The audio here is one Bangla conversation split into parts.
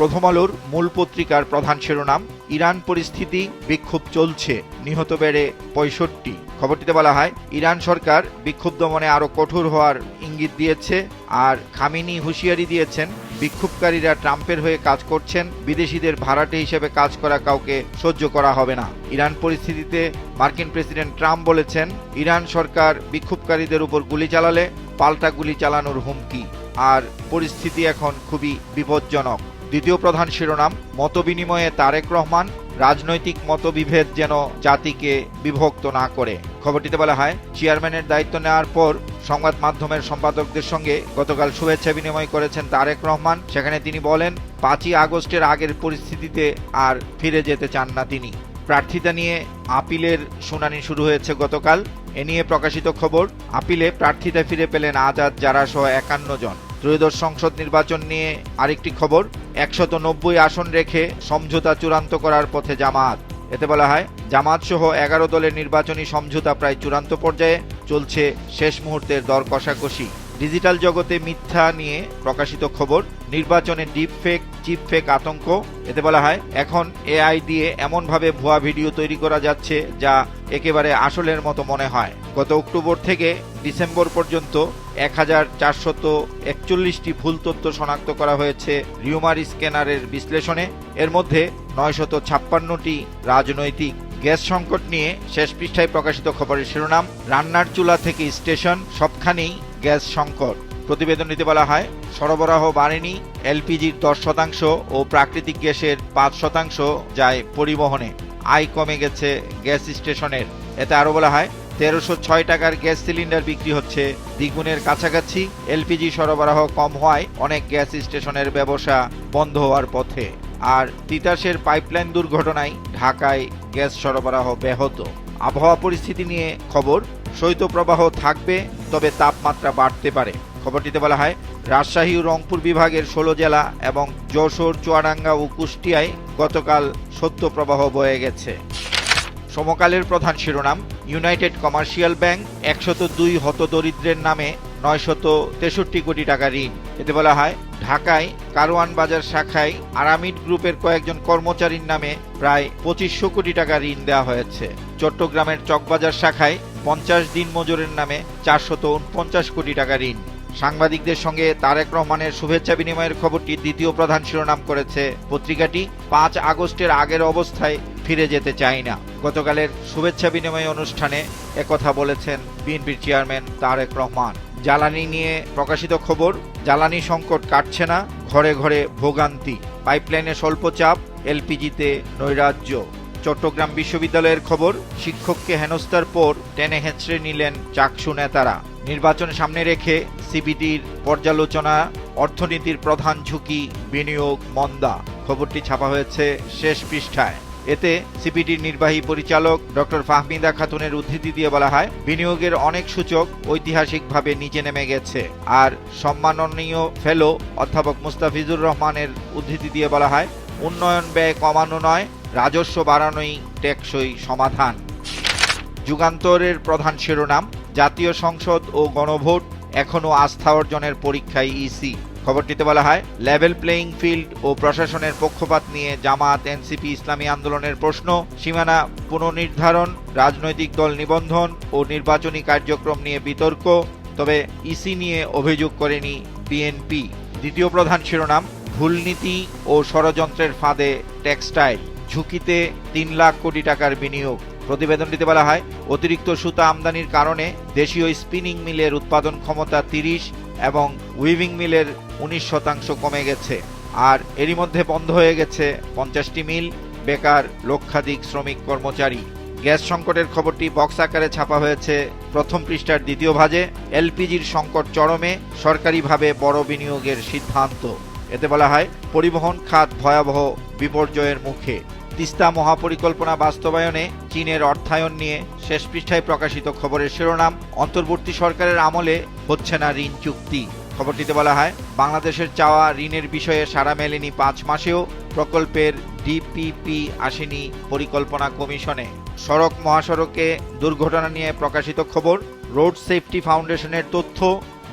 প্রথম আলোর মূল পত্রিকার প্রধান শিরোনাম, ইরান পরিস্থিতি, বিক্ষোভ চলছে, নিহত বেড়ে 65। খবরটিতে বলা হয়, ইরান সরকার বিক্ষোভ দমনে আরও কঠোর হওয়ার ইঙ্গিত দিয়েছে। আর খামেনি হুঁশিয়ারি দিয়েছেন, বিক্ষোভকারীরা ট্রাম্পের হয়ে কাজ করছেন, বিদেশিদের ভাড়াটে হিসেবে কাজ করা কাউকে সহ্য করা হবে না। ইরান পরিস্থিতিতে মার্কিন প্রেসিডেন্ট ট্রাম্প বলেছেন, ইরান সরকার বিক্ষোভকারীদের উপর গুলি চালালে পাল্টা গুলি চালানোর হুমকি। আর পরিস্থিতি এখন খুবই বিপজ্জনক। দ্বিতীয় প্রধান শিরোনাম, মতবিনিময়ে তারেক রহমান, রাজনৈতিক মতবিভেদ যেন জাতিকে বিভক্ত না করে। খবরটিতে বলা হয়, চেয়ারম্যানের দায়িত্ব নেওয়ার পর সংবাদ মাধ্যমের সম্পাদকদের সঙ্গে গতকাল শুভেচ্ছা বিনিময় করেছেন তারেক রহমান। সেখানে তিনি বলেন, 5ই আগস্টের আগের পরিস্থিতিতে আর ফিরে যেতে চান না তিনি। প্রার্থিতা নিয়ে আপিলের শুনানি শুরু হয়েছে গতকাল। এ নিয়ে প্রকাশিত খবর, আপিলে প্রার্থিতা ফিরে পেলেন আজাদ জারা সহ 51 জন। ত্রয়োদশ সংসদ নির্বাচন নিয়ে আরেকটি খবর, 190 আসন রেখে সমঝোতা চূড়ান্ত করার পথে জামায়াত। এতে বলা হয়, জামায়াত সহ 11 দলের নির্বাচনী সমঝোতা প্রায় চূড়ান্ত পর্যায়ে, চলছে শেষ মুহূর্তের দর কষাকষি। ডিজিটাল জগতে মিথ্যা নিয়ে প্রকাশিত খবর, নির্বাচনে ডিপফেক, চিপফেক আতঙ্ক। এতে বলা হয়, এখন এআই দিয়ে এমনভাবে ভুয়া ভিডিও তৈরি করা যাচ্ছে যা একেবারে আসলের মতো মনে হয়। গত অক্টোবর থেকে ডিসেম্বর পর্যন্ত 1441টি ভুল তথ্য শনাক্ত করা হয়েছে রিউমার স্ক্যানারের বিশ্লেষণে। এর মধ্যে 956টি রাজনৈতিক। গ্যাস সংকট নিয়ে শেষ পৃষ্ঠায় প্রকাশিত খবরের শিরোনাম, রান্নার চুলা থেকে স্টেশন সবখানেই গ্যাস সংকট। প্রতিবেদনটিতে বলা হয়, সরবরাহ বাড়েনি, এলপিজির 10% ও প্রাকৃতিক গ্যাসের 5% যায় পরিবহনে। আয় কমে গেছে গ্যাস স্টেশনের। এতে আরও বলা হয়, 1306 টাকার গ্যাস সিলিন্ডার বিক্রি হচ্ছে দ্বিগুণের কাছাকাছি। এলপিজি সরবরাহ কম হওয়ায় অনেক গ্যাস স্টেশনের ব্যবসা বন্ধ হওয়ার পথে। আর তিতাসের পাইপলাইন দুর্ঘটনায় ঢাকায় গ্যাস সরবরাহ ব্যাহত। আবহাওয়া পরিস্থিতি নিয়ে খবর, শৈত্যপ্রবাহ থাকবে, তবে তাপমাত্রা বাড়তে পারে। খবরটিতে বলা হয়, রাজশাহী ও রংপুর বিভাগের 16 জেলা এবং যশোর, চুয়াডাঙ্গা ও কুষ্টিয়ায় গতকাল শৈত্যপ্রবাহ বয়ে গেছে। সমকালের প্রধান শিরোনাম, ইউনাইটেড কমার্শিয়াল ব্যাংক 102 হতদরিদ্রের নামে 963 কোটি টাকা ঋণ। এতে বলা হয়, ঢাকায় কারওয়ান বাজার শাখায় আরামিড গ্রুপের কয়েকজন কর্মচারীর নামে প্রায় 2500 কোটি টাকা ঋণ দেওয়া হয়েছে। চট্টগ্রামের চকবাজার শাখায় 50 দিন মজুরের নামে 449 কোটি টাকা ঋণ। সাংবাদিকদের সঙ্গে তারেক রহমানের শুভেচ্ছা বিনিময়ের খবরটি দ্বিতীয় প্রধান শিরোনাম করেছে পত্রিকাটি। 5 আগস্টের আগের অবস্থায় ফিরে যেতে চাই না। গতকালের শুভেচ্ছা বিনিময় অনুষ্ঠানে একথা বলেছেন বিএনপির চেয়ারম্যান তারেক রহমান। জ্বালানি নিয়ে প্রকাশিত খবর, জ্বালানি সংকট কাটছে না, ঘরে ঘরে ভোগান্তি। পাইপলাইনে স্বল্প চাপ, এলপিজিতে নৈরাজ্য। চট্টগ্রাম বিশ্ববিদ্যালয়ের খবর, শিক্ষককে হেনস্থার পর টেনে হেঁচড়ে নিলেন চাকসু নেতারা। নির্বাচন সামনে রেখে সিপিডির পর্যালোচনা, অর্থনীতির প্রধান ঝুঁকি বিনিয়োগ মন্দা। খবরটি ছাপা হয়েছে শেষ পৃষ্ঠায়। এতে সিপিডির নির্বাহী পরিচালক ডক্টর ফাহমিদা খাতুনের উদ্ধৃতি দিয়ে বলা হয়, বিনিয়োগের অনেক সূচক ঐতিহাসিকভাবে নিচে নেমে গেছে। আর সম্মাননীয় ফেলো অধ্যাপক মুস্তাফিজুর রহমানের উদ্ধৃতি দিয়ে বলা হয়, উন্নয়ন ব্যয় কমানো নয়, রাজস্ব বাড়ানোই টেকসই সমাধান। যুগান্তরের প্রধান শিরোনাম, জাতীয় সংসদ ও গণভোট এখনও আস্থা অর্জনের পরীক্ষায় ইসি। খবরটিতে বলা হয়, লেভেল প্লেইং ফিল্ড ও প্রশাসনের পক্ষপাত নিয়ে জামায়াত, এনসিপি, ইসলামী আন্দোলনের প্রশ্ন, সীমানা পুনর্নির্ধারণ, রাজনৈতিক দল নিবন্ধন ও নির্বাচনী কার্যক্রম নিয়ে বিতর্ক। তবে ইসি নিয়ে অভিযোগ করেনি বিএনপি। দ্বিতীয় প্রধান শিরোনাম, ভুলনীতি ও ষড়যন্ত্রের ফাঁদে টেক্সটাইল, ঝুঁকিতে 3 লাখ কোটি টাকার বিনিয়োগ। প্রতিবেদনটিতে বলা হয়, অতিরিক্ত সুতা আমদানির কারণে দেশীয় স্পিনিং মিলের উৎপাদন ক্ষমতা 30 এবং উইভিং মিলের 19% কমে গেছে। আর এরই মধ্যে বন্ধ হয়ে গেছে 50টি মিল, বেকার লক্ষাধিক শ্রমিক কর্মচারী। গ্যাস সংকটের খবরটি বক্স আকারে ছাপা হয়েছে প্রথম পৃষ্ঠার দ্বিতীয় ভাজে। এলপিজির সংকট চরমে, সরকারিভাবে বড় বিনিয়োগের সিদ্ধান্ত। এতে বলা হয়, পরিবহন খাত ভয়াবহ বিপর্যয়ের মুখে। তিস্তা মহাপরিকল্পনা বাস্তবায়নে চীনের অর্থায়ন নিয়ে শেষ পৃষ্ঠায় প্রকাশিত খবরের শিরোনাম, অন্তর্বর্তী সরকারের আমলে হচ্ছে না ঋণ চুক্তি। খবরটিতে বলা হয়, বাংলাদেশের চাওয়া ঋণের বিষয়ে সাড়া মেলেনি 5 মাসেও, প্রকল্পের ডিপিপি আসেনি পরিকল্পনা কমিশনে। সড়ক মহাসড়কে দুর্ঘটনা নিয়ে প্রকাশিত খবর, রোড সেফটি ফাউন্ডেশনের তথ্য,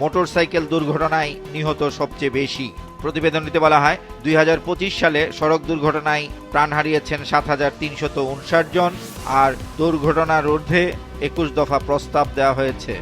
মোটরসাইকেল দুর্ঘটনায় নিহত সবচেয়ে বেশি। প্রতিবেদনটিতে বলা হয় 2025 সালে সড়ক দুর্ঘটনায় প্রাণ হারিয়েছেন 7,359 জন, আর দুর্ঘটনা রোধে 21 দফা প্রস্তাব দেওয়া হয়েছে।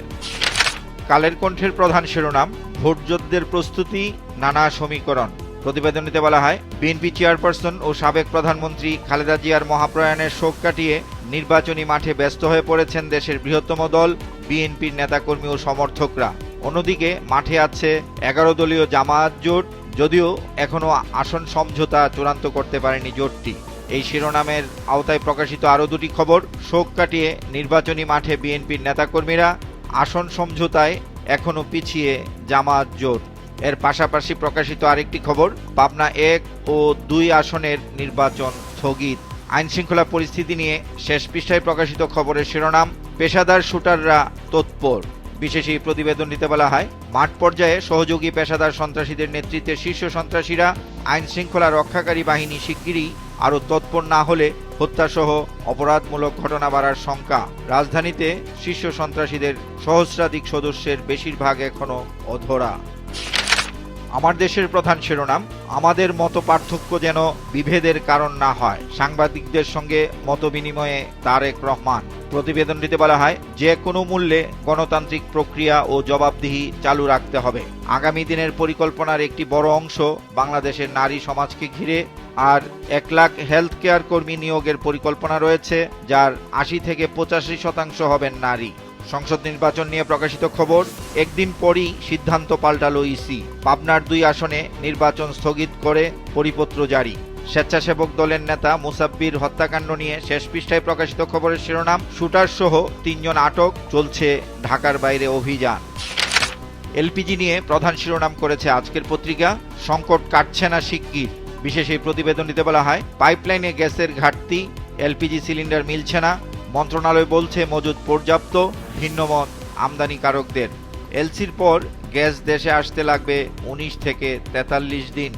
কালের কণ্ঠের প্রধান শিরোনাম, ভোটযুদ্ধের প্রস্তুতি, নানা সমীকরণ। প্রতিবেদনটিতে বলা হয়, বিএনপি চেয়ারপারসন ও সাবেক প্রধানমন্ত্রী খালেদা জিয়ার মহাপ্রয়াণের শোক কাটিয়ে নির্বাচনী মাঠে ব্যস্ত হয়ে পড়েছেন দেশের বৃহত্তম দল বিএনপির নেতাকর্মী ও সমর্থকরা। অন্যদিকে মাঠে আছে 11 দলীয় জামায়াত জোট, যদিও এখনও আসন সমঝোতা চূড়ান্ত করতে পারেনি জোটটি। এই শিরোনামের আওতায় প্রকাশিত আরও দুটি খবর, শোক কাটিয়ে নির্বাচনী মাঠে বিএনপির নেতাকর্মীরা, আসন সমঝোতায় এখনও পিছিয়ে জামায়াত জোট। এর পাশাপাশি প্রকাশিত আরেকটি খবর, পাবনা 1 ও 2 আসনের নির্বাচন স্থগিত। আইন শৃঙ্খলা পরিস্থিতি নিয়ে শেষ পৃষ্ঠায় প্রকাশিত খবরের শিরোনাম, পেশাদার শুটাররা তৎপর। বিশেষ এই প্রতিবেদনটিতে বলা হয়, মাঠ পর্যায়ে সহযোগী পেশাদার সন্ত্রাসীদের নেতৃত্বে শীর্ষ সন্ত্রাসীরা, আইন শৃঙ্খলা রক্ষাকারী বাহিনী শিগগিরই আরও তৎপর না হলে হত্যাসহ অপরাধমূলক ঘটনা বাড়ার শঙ্কা। রাজধানীতে শীর্ষ সন্ত্রাসীদের সহস্রাধিক সদস্যের বেশিরভাগ এখনও অধরা। আমার দেশের প্রধান শিরোনাম, আমাদের মত পার্থক্য যেন বিভেদের কারণ না হয়, সাংবাদিকদের সঙ্গে মতবিনিময়ে তারেক রহমান। প্রতিবেদনটিতে বলা হয়, যে কোনো মূল্যে গণতান্ত্রিক প্রক্রিয়া ও জবাবদিহি চালু রাখতে হবে। আগামী দিনের পরিকল্পনার একটি বড় অংশ বাংলাদেশের নারী সমাজকে ঘিরে, আর 1 লাখ হেলথ কেয়ার কর্মী নিয়োগের পরিকল্পনা রয়েছে, যার 80 থেকে 85% হবেন নারী। সংসদ নির্বাচন নিয়ে প্রকাশিত খবর, একদিন পরই সিদ্ধান্ত পাল্টালো ইসি, পাবনার 2 আসনে নির্বাচন স্থগিত করে পরিপত্র জারি। স্বেচ্ছাসেবক দলের নেতা মুসাব্বির হত্যাকাণ্ড নিয়ে শেষ পৃষ্ঠায় প্রকাশিত খবরের শিরোনাম, শুটার সহ 3 জন আটক, চলছে ঢাকার বাইরে অভিযান। এলপিজি নিয়ে প্রধান শিরোনাম করেছে আজকের পত্রিকা, সংকট কাটছে না শিগগির। বিশেষ এই প্রতিবেদনটিতে বলা হয়, পাইপলাইনে গ্যাসের ঘাটতি, এলপিজি সিলিন্ডার মিলছে না, মন্ত্রণালয় বলছে মজুদ পর্যাপ্ত, ভিন্নমত আমদানিকারকদের। এলসির পর গ্যাস দেশে আসতে লাগবে 19 থেকে 43 দিন।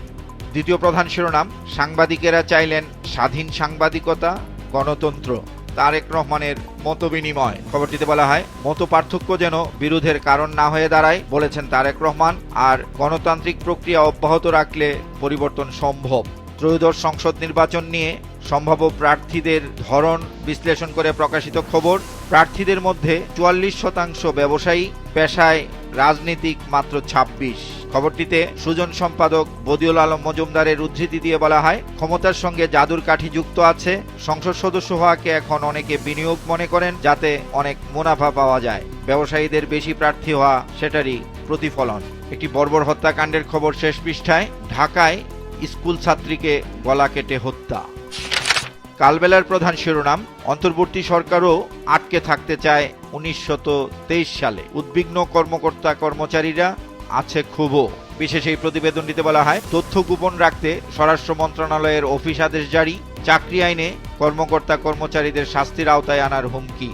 দ্বিতীয় প্রধান শিরোনাম, সাংবাদিকেরা চাইলেন স্বাধীন সাংবাদিকতা, গণতন্ত্র, তারেক রহমানের মতবিনিময়। খবরটিতে বলা হয়, মত পার্থক্য যেন বিরোধের কারণ না হয়ে দাঁড়ায়, বলেছেন তারেক রহমান, আর গণতান্ত্রিক প্রক্রিয়া অব্যাহত রাখলে পরিবর্তন সম্ভব। ত্রয়োদশ সংসদ নির্বাচন নিয়ে সম্ভাব্য প্রার্থীদের ধরন বিশ্লেষণ করে প্রকাশিত খবর, প্রার্থীদের মধ্যে 44% ব্যবসায়ী, পেশায় রাজনীতিক মাত্র 26। খবরটিতে সুজন সম্পাদক বদিউল আলম মজুমদারের উদ্ধৃতি দিয়ে বলা হয়, ক্ষমতার সঙ্গে জাদুর কাঠি যুক্ত আছে, সংসদ সদস্য হওয়াকে এখন অনেকে বিনিয়োগ মনে করেন, যাতে অনেক মুনাফা পাওয়া যায়। ব্যবসায়ীদের বেশি প্রার্থী হওয়া সেটারই প্রতিফলন। একটি বর্বর হত্যাকাণ্ডের খবর শেষ পৃষ্ঠায়, ঢাকায় স্কুল ছাত্রীকে গলা কেটে হত্যা। কালবেলার প্রধান শিরোনাম, অন্তর্বর্তী সরকারও আটকে থাকতে চায় 1923 সালে, উদ্বিগ্ন কর্মকর্তা কর্মচারীরা, আছে ক্ষোভও। বিশেষ এই প্রতিবেদনটিতে বলা হয়, তথ্য গোপন রাখতে স্বরাষ্ট্র মন্ত্রণালয়ের অফিস আদেশ জারি, চাকরি আইনে কর্মকর্তা কর্মচারীদের শাস্তির আওতায় আনার হুমকি।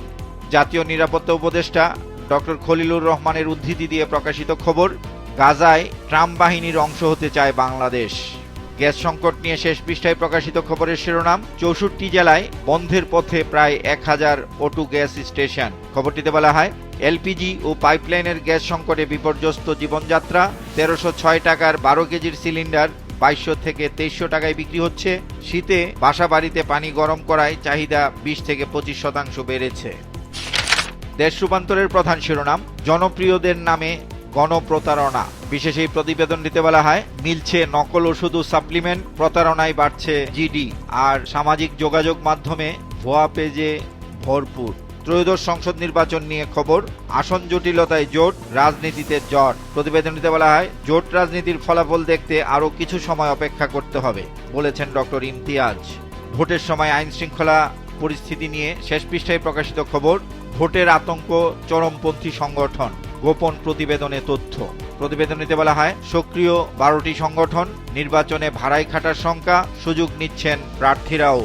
জাতীয় নিরাপত্তা উপদেষ্টা ডক্টর খলিলুর রহমানের উদ্ধৃতি দিয়ে প্রকাশিত খবর, গাজায় ট্রাম্প বাহিনীর অংশ হতে চায় বাংলাদেশ। গ্যাস সংকট নিয়ে শেষ পৃষ্ঠায় প্রকাশিত খবরের শিরোনাম, 64 জেলায় বন্ধের পথে প্রায় 1000 অটো গ্যাস স্টেশন। খবরটিতে বলা হয়, এলপিজি ও পাইপলাইনের গ্যাস সংকটে বিপর্যস্ত জীবনযাত্রা, 1306 টাকার 12 কেজির সিলিন্ডার 2200 থেকে 2300 টাকায় বিক্রি হচ্ছে। শীতে বাসা বাড়িতে পানি গরম করায় চাহিদা 20 থেকে 25% বেড়েছে। দেশ রূপান্তরের প্রধান শিরোনাম, জনপ্রিয়দের নামে গণপ্রতারণা। বিশেষ এই প্রতিবেদনটিতে বলা হয়, মিলছে নকল ওষুধ ও সাপ্লিমেন্ট, প্রতারণায় বাড়ছে জিডি, আর সামাজিক যোগাযোগ মাধ্যমে ভুয়া পেজে ভরপুর। ত্রয়োদশ সংসদ নির্বাচন নিয়ে খবর, আসন জটিলতায় জোট, রাজনীতিতে জট। প্রতিবেদনটিতে বলা হয়, জোট রাজনীতির ফলাফল দেখতে আরও কিছু সময় অপেক্ষা করতে হবে, বলেছেন ডক্টর ইমতিয়াজ। ভোটের সময় আইন শৃঙ্খলা পরিস্থিতি নিয়ে শেষ পৃষ্ঠায় প্রকাশিত খবর, ভোটের আতঙ্ক চরমপন্থী সংগঠন, গোপন প্রতিবেদনে তথ্য। প্রতিবেদনটিতে বলা হয়, সক্রিয় 12টি সংগঠন, নির্বাচনে ভাড়ায় খাটার শঙ্কা, সুযোগ নিচ্ছেন প্রার্থীরাও।